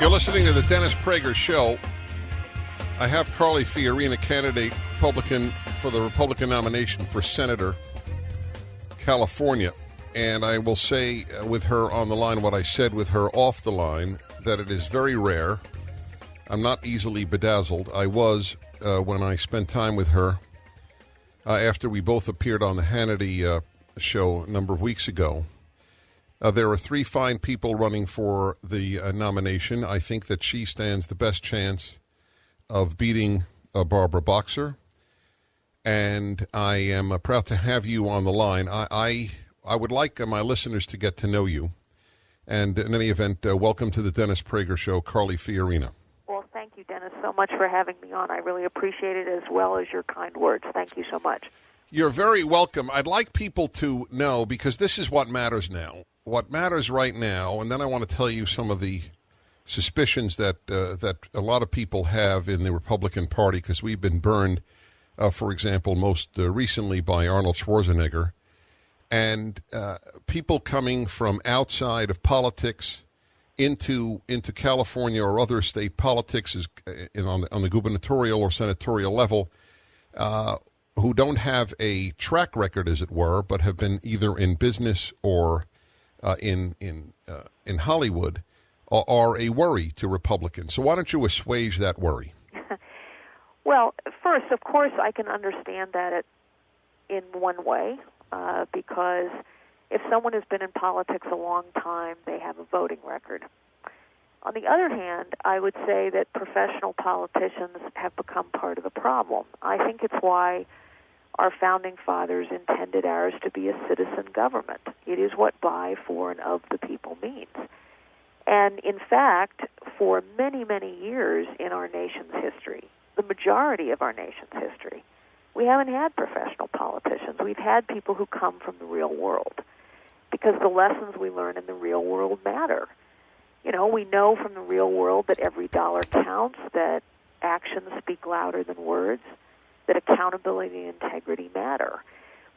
You're listening to the Dennis Prager Show. I have Carly Fiorina, candidate Republican for the Republican nomination for Senator, California. And I will say with her on the line what I said with her off the line, that it is very rare. I'm not easily bedazzled. I was when I spent time with her after we both appeared on the Hannity show a number of weeks ago. There are three fine people running for the nomination. I think that she stands the best chance of beating Barbara Boxer, and I am proud to have you on the line. I would like my listeners to get to know you, and in any event, welcome to the Dennis Prager Show, Carly Fiorina. Well, thank you, Dennis, so much for having me on. I really appreciate it, as well as your kind words. Thank you so much. You're very welcome. I'd like people to know, because this is what matters now. What matters right now, and then I want to tell you some of the suspicions that a lot of people have in the Republican Party, because we've been burned, for example, most recently by Arnold Schwarzenegger, and people coming from outside of politics into California or other state politics on the gubernatorial or senatorial level, who don't have a track record, as it were, but have been either in business or in Hollywood, are a worry to Republicans. So why don't you assuage that worry? Well, first, of course, I can understand that in one way, because if someone has been in politics a long time, they have a voting record. On the other hand, I would say that professional politicians have become part of the problem. I think it's why our founding fathers intended ours to be a citizen government. It is what by, for, and of the people means. And in fact, for many, many years in our nation's history, the majority of our nation's history, we haven't had professional politicians. We've had people who come from the real world, because the lessons we learn in the real world matter. You know, we know from the real world that every dollar counts, that actions speak louder than words, that accountability and integrity matter.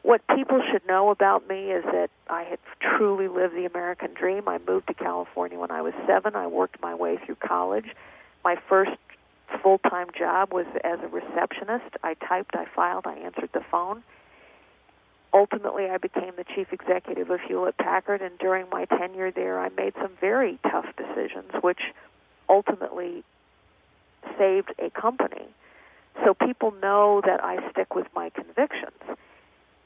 What people should know about me is that I have truly lived the American dream. I moved to California when I was 7. I worked my way through college. My first full-time job was as a receptionist. I typed, I filed, I answered the phone. Ultimately, I became the chief executive of Hewlett-Packard, and during my tenure there, I made some very tough decisions, which ultimately saved a company. So people know that I stick with my convictions.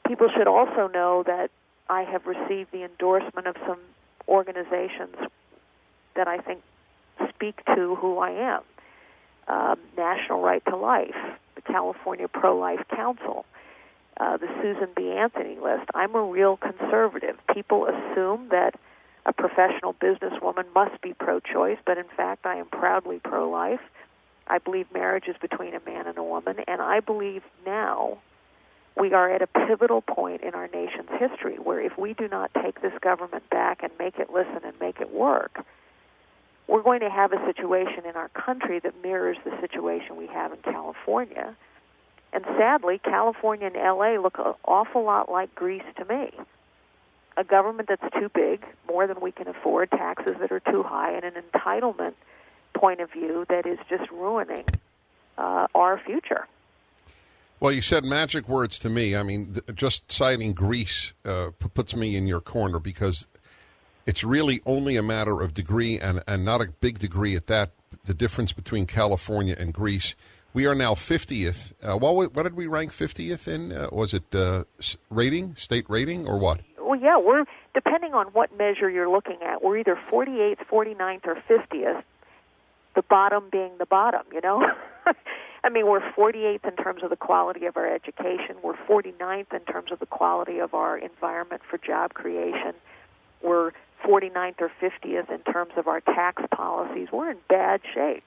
People should also know that I have received the endorsement of some organizations that I think speak to who I am. National Right to Life, the California Pro-Life Council, the Susan B. Anthony list. I'm a real conservative. People assume that a professional businesswoman must be pro-choice, but in fact I am proudly pro-life. I believe marriage is between a man and a woman, and I believe now we are at a pivotal point in our nation's history where if we do not take this government back and make it listen and make it work, we're going to have a situation in our country that mirrors the situation we have in California. And sadly, California and L.A. look an awful lot like Greece to me. A government that's too big, more than we can afford, taxes that are too high, and an entitlement point of view that is just ruining our future. Well, you said magic words to me. I mean, just citing Greece puts me in your corner, because it's really only a matter of degree, and not a big degree at that, the difference between California and Greece. We are now 50th. What did we rank 50th in? Was it rating, state rating, or what? Well, yeah, we're, depending on what measure you're looking at, we're either 48th, 49th, or 50th, the bottom being the bottom, you know? I mean, we're 48th in terms of the quality of our education. We're 49th in terms of the quality of our environment for job creation. We're 49th or 50th in terms of our tax policies. We're in bad shape.